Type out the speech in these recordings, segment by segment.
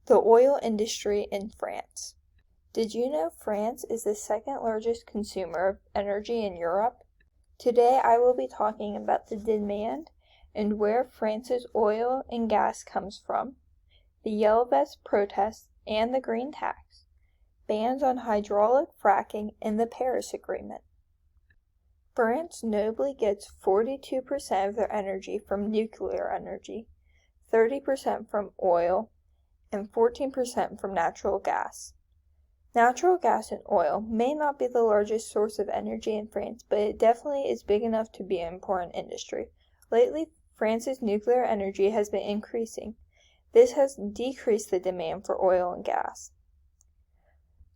The oil industry in France. Did you know France is the second largest consumer of energy in Europe? Today I will be talking about the demand and where France's oil and gas comes from, the Yellow Vest protests and the green tax, bans on hydraulic fracking and the Paris Agreement. France notably gets 42% of their energy from nuclear energy, 30% from oil, and 14% from natural gas. Natural gas and oil may not be the largest source of energy in France, but it definitely is big enough to be an important industry. Lately, France's nuclear energy has been increasing. This has decreased the demand for oil and gas.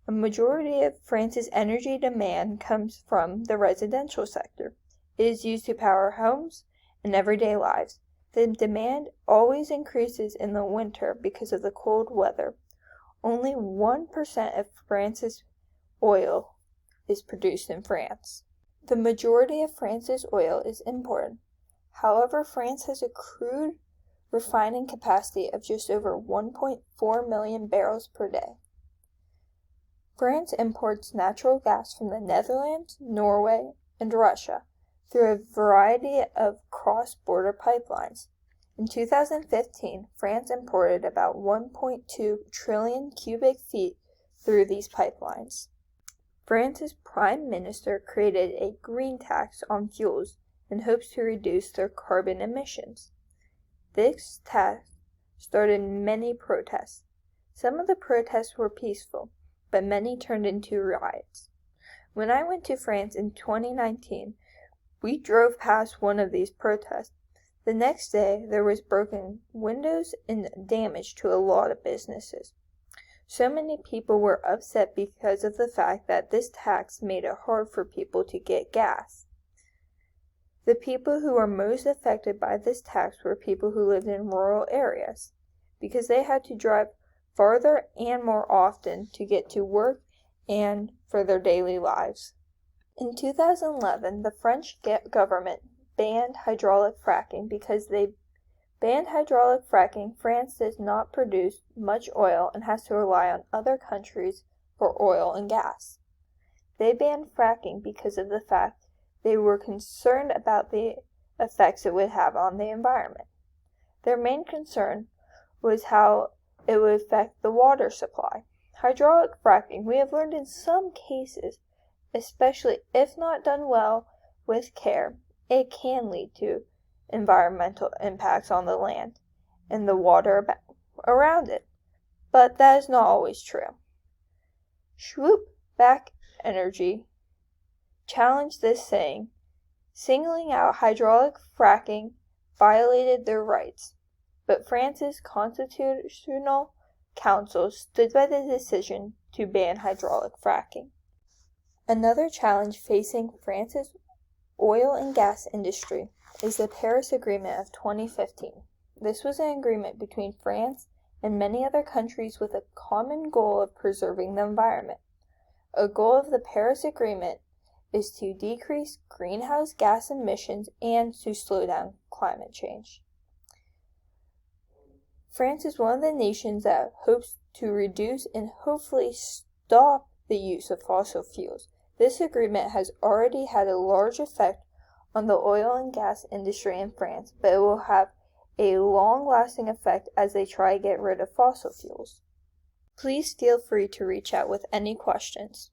A majority of France's energy demand comes from the residential sector. It is used to power homes and everyday lives. The demand always increases in the winter because of the cold weather. Only 1% of France's oil is produced in France. The majority of France's oil is imported. However, France has a crude refining capacity of just over 1.4 million barrels per day. France imports natural gas from the Netherlands, Norway, and Russia through a variety of cross-border pipelines. In 2015, France imported about 1.2 trillion cubic feet through these pipelines. France's prime minister created a green tax on fuels in hopes to reduce their carbon emissions. This tax started many protests. Some of the protests were peaceful, but many turned into riots. When I went to France in 2019, we drove past one of these protests. The next day, there was broken windows and damage to a lot of businesses. So many people were upset because of the fact that this tax made it hard for people to get gas. The people who were most affected by this tax were people who lived in rural areas, because they had to drive farther and more often to get to work and for their daily lives. In 2011, the French government banned hydraulic fracking. Because they banned hydraulic fracking, France does not produce much oil and has to rely on other countries for oil and gas. They banned fracking because of the fact they were concerned about the effects it would have on the environment. Their main concern was how it would affect the water supply. Hydraulic fracking, we have learned in some cases, especially if not done well with care, it can lead to environmental impacts on the land and the water around it. But that is not always true. Swoop-back energy challenged this saying, singling out hydraulic fracking violated their rights. But France's Constitutional Council stood by the decision to ban hydraulic fracking. Another challenge facing France's oil and gas industry is the Paris Agreement of 2015. This was an agreement between France and many other countries with a common goal of preserving the environment. A goal of the Paris Agreement is to decrease greenhouse gas emissions and to slow down climate change. France is one of the nations that hopes to reduce and hopefully stop the use of fossil fuels. This agreement has already had a large effect on the oil and gas industry in France, but it will have a long-lasting effect as they try to get rid of fossil fuels. Please feel free to reach out with any questions.